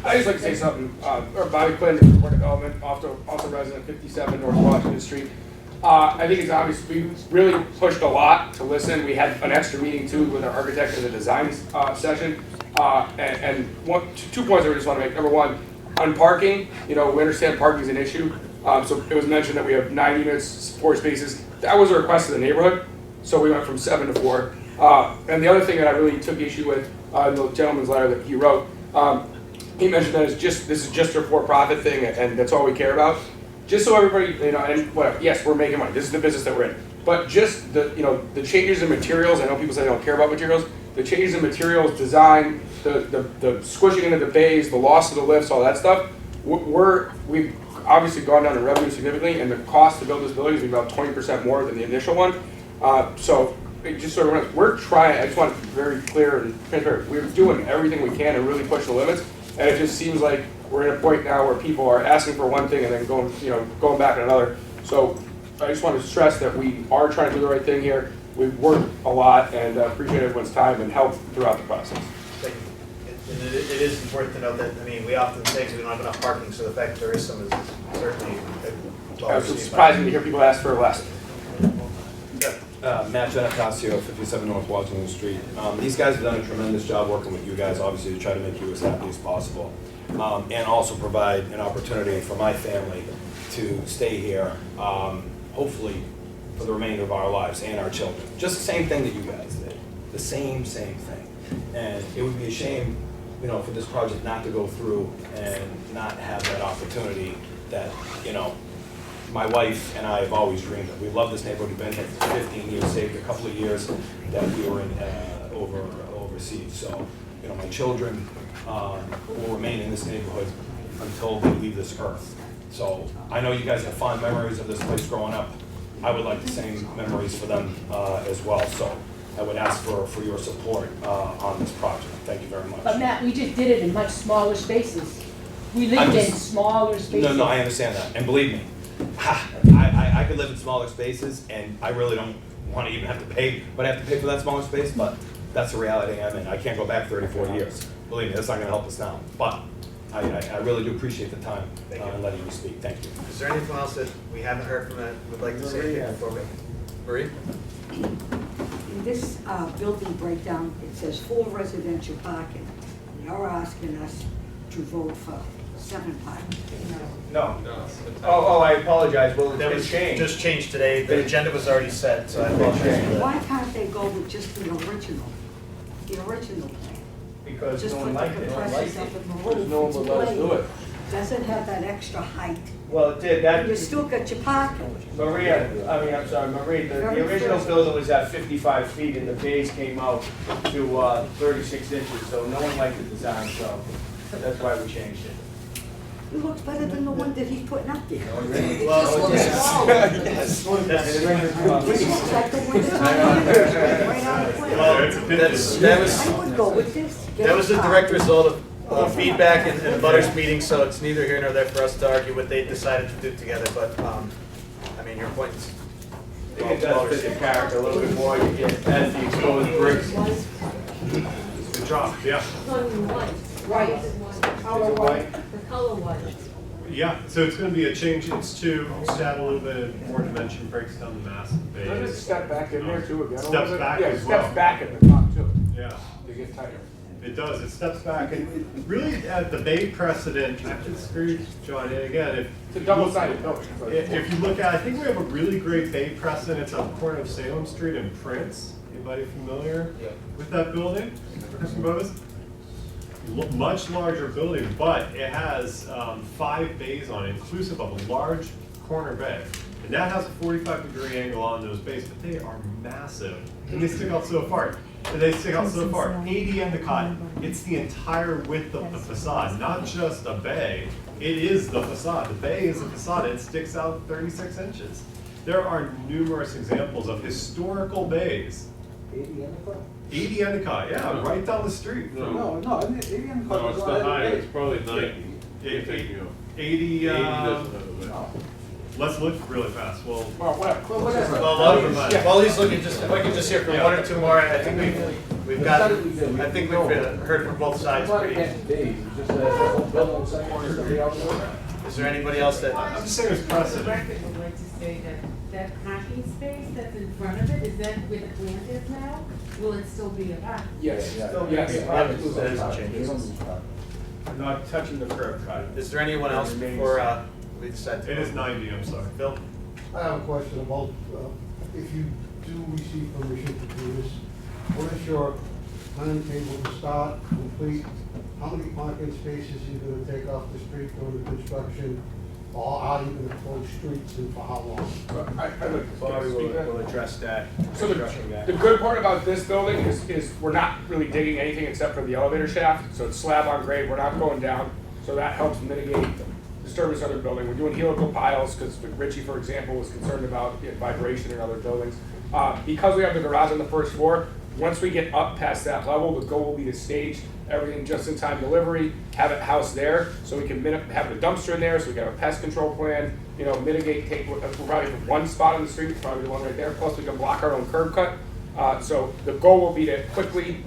[SPEAKER 6] I just like to say something, or Bobby Quinn, Report Development, off the resident 57 North Washington Street.
[SPEAKER 12] I think it's obvious, we really pushed a lot to listen. We had an extra meeting too with our architect in the design session. And 2 points I just want to make. Number one, on parking, we understand parking is an issue. So it was mentioned that we have 9 units, 4 spaces. That was a request of the neighborhood, so we went from 7 to 4. And the other thing that I really took issue with, the gentleman's letter that he wrote, he mentioned that this is just a for-profit thing, and that's all we care about. Just so everybody, and whatever, yes, we're making money, this is the business that we're in. But just the changes in materials, I know people say they don't care about materials, the changes in materials, design, the squishing into the bays, the loss of the lifts, all that stuff, we've obviously gone down in revenue significantly, and the cost to build this building is about 20% more than the initial one. So just sort of, we're trying, I just want to be very clear and transparent, we're doing everything we can and really push the limits, and it just seems like we're at a point now where people are asking for one thing and then going back on another. So I just want to stress that we are trying to do the right thing here. We've worked a lot and appreciate everyone's time and help throughout the process.
[SPEAKER 1] Thank you. And it is important to note that, we often say we don't have enough parking, so the fact that there is some is certainly well
[SPEAKER 12] It's
[SPEAKER 1] received.
[SPEAKER 12] surprising to hear people ask for less.
[SPEAKER 13] Matt Genicasio, 57 North Washington Street. These guys have done a tremendous job working with you guys, obviously, to try to make you as happy as possible. And also provide an opportunity for my family to stay here, hopefully for the remainder of our lives and our children. Just the same thing that you guys did. The same thing. And it would be a shame, for this project not to go through and not have that opportunity that, my wife and I have always dreamed of. We love this neighborhood. We've been here for 15 years, saved a couple of years that we were in overseas. So, my children will remain in this neighborhood until they leave this earth. So I know you guys have fond memories of this place growing up. I would like the same memories for them as well. So I would ask for your support on this project. Thank you very much.
[SPEAKER 8] But Matt, we just did it in much smaller spaces. We lived in smaller spaces.
[SPEAKER 13] No, I understand that. And believe me, I could live in smaller spaces, and I really don't want to even have to pay, but I have to pay for that smaller space, but that's the reality I'm in. I can't go back 30, 40 years. Believe me, that's not going to help us now. But I really do appreciate the time and letting me speak. Thank you.
[SPEAKER 1] Is there anything else that we haven't heard from that would like to say before we? Marie?
[SPEAKER 6] In this building breakdown, it says 4 residential parking. You're asking us to vote for 7 parking.
[SPEAKER 2] No. Oh, I apologize, well,
[SPEAKER 1] That
[SPEAKER 2] it's
[SPEAKER 1] was
[SPEAKER 2] changed.
[SPEAKER 1] just changed today. The agenda was already set, so I apologize for that.
[SPEAKER 6] Why can't they go with just the original plan?
[SPEAKER 2] Because
[SPEAKER 6] Just
[SPEAKER 2] no
[SPEAKER 6] put
[SPEAKER 2] one
[SPEAKER 6] the
[SPEAKER 2] liked it.
[SPEAKER 6] compressors up in the roof.
[SPEAKER 5] Because no one would let us do it.
[SPEAKER 6] Doesn't have that extra height.
[SPEAKER 2] Well, it did, that,
[SPEAKER 6] You still got your parking.
[SPEAKER 2] Marie, the original building was at 55 feet and the base came out to 36 inches, so no one liked the design, so that's why we changed it.
[SPEAKER 6] It looks better than the one that he's putting up there.
[SPEAKER 1] Well,
[SPEAKER 6] It looks like the one that's on there, right on the corner.
[SPEAKER 1] Well,
[SPEAKER 6] I would go with this. Get
[SPEAKER 1] that was the
[SPEAKER 6] a
[SPEAKER 1] direct
[SPEAKER 6] parking.
[SPEAKER 1] result of feedback and Butters meeting, so it's neither here nor there for us to argue what they decided to do together, but, your point's.
[SPEAKER 2] I think it does fit the character a little bit more, you get, as the exposed bricks.
[SPEAKER 3] Good job, yeah.
[SPEAKER 6] Right.
[SPEAKER 2] Color white.
[SPEAKER 10] The color white.
[SPEAKER 3] Yeah, so it's gonna be a change, it's to add a little bit more dimension, breaks down the mass of the
[SPEAKER 5] Doesn't it
[SPEAKER 3] base.
[SPEAKER 5] step back in there too again? a
[SPEAKER 3] Steps
[SPEAKER 5] little bit?
[SPEAKER 3] back
[SPEAKER 5] Yeah, it
[SPEAKER 3] as well.
[SPEAKER 5] steps back at the top too,
[SPEAKER 3] Yeah,
[SPEAKER 5] to get tighter.
[SPEAKER 3] it does, it steps back, and really at the Bay precedent, I disagree with John, and again, if.
[SPEAKER 5] It's a double-sided building.
[SPEAKER 3] If you look at, I think we have a really great Bay precedent, it's on the corner of Salem Street and Prince. Anybody familiar with that building? Mr. Bovis? Much larger building, but it has 5 bays on it, inclusive of a large corner bay. And that has a 45-degree angle on those bays, but they are massive. And they stick out so far. 80 Endicott. It's the entire width of the facade, not just a bay. It is the facade. The bay is the facade. It sticks out 36 inches. There are numerous examples of historical bays. 80 Endicott, yeah, right down the street.
[SPEAKER 7] No,
[SPEAKER 5] 80 Endicott
[SPEAKER 7] no, it's the height, it's probably 90. You're thinking of.
[SPEAKER 3] 80,
[SPEAKER 7] 80 doesn't have a bed.
[SPEAKER 3] let's look really fast. Well,
[SPEAKER 1] Well, a lot of them, while he's looking, if I could just hear from 1 or 2 more, I think we've got, I think we've heard from both sides. Is there anybody else that?
[SPEAKER 3] I'm just saying it's precedent.
[SPEAKER 10] say that that parking space that's in front of it, is that where the plant is now? Will it still be a park?
[SPEAKER 12] Yes,
[SPEAKER 2] Still
[SPEAKER 12] yes.
[SPEAKER 2] maybe a
[SPEAKER 1] Yeah,
[SPEAKER 2] parking
[SPEAKER 1] that is
[SPEAKER 2] spot.
[SPEAKER 1] changes.
[SPEAKER 2] Not touching the curb cut.
[SPEAKER 1] Is there anyone else before we decide to?
[SPEAKER 3] It is 90, I'm sorry.
[SPEAKER 1] Phil?
[SPEAKER 14] I have a question about, if you do receive permission to do this, what is your timetable to start, complete? How many parking spaces are you gonna take off the street during the construction? Or are you gonna close streets and for how long?
[SPEAKER 12] I'd like to
[SPEAKER 2] Bobby
[SPEAKER 12] speak to that.
[SPEAKER 2] will address that,
[SPEAKER 12] So
[SPEAKER 2] construction that.
[SPEAKER 12] the good part about this building is we're not really digging anything except for the elevator shaft, so it's slab on grade, we're not going down, so that helps mitigate disturbance of the building. We're doing helical piles, because Richie, for example, was concerned about vibration in other buildings. Because we have the garage on the first floor, once we get up past that level, the goal will be to stage everything just-in-time delivery, have it housed there, so we can have the dumpster in there, so we can have a pest control plan, mitigate, we'll probably have one spot on the street, probably the one right there, plus we can block our own curb cut. So the goal will be to quickly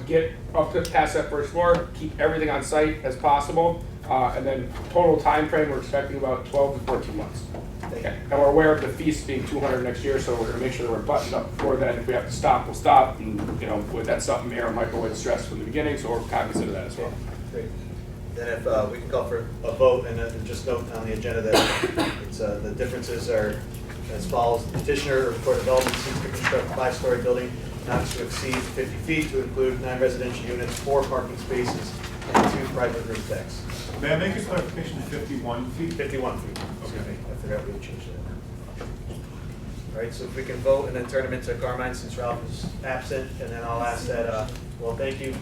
[SPEAKER 12] get up to past that first floor, keep everything on site as possible, and then total time frame, we're expecting about 12 to 14 months. Okay. And we're aware of the feast being 200 next year, so we're gonna make sure that we're buttoned up before then. If we have to stop, we'll stop, and, with that stuff, Mayor and Michael had stressed from the beginning, so we're cognizant of that as well.
[SPEAKER 1] Great. Then if we can call for a vote, and just note on the agenda that it's, the differences are as follows. The petitioner, Report Development, seeks to construct a 5-story building not to exceed 50 feet to include 9 residential units, 4 parking spaces, and 2 private roof decks.
[SPEAKER 3] May I make a clarification, 51 feet?
[SPEAKER 1] 51 feet, excuse me, I forgot we changed that. All right, so if we can vote and then turn them into Carmine since Ralph is absent, and then I'll ask that, well, thank you.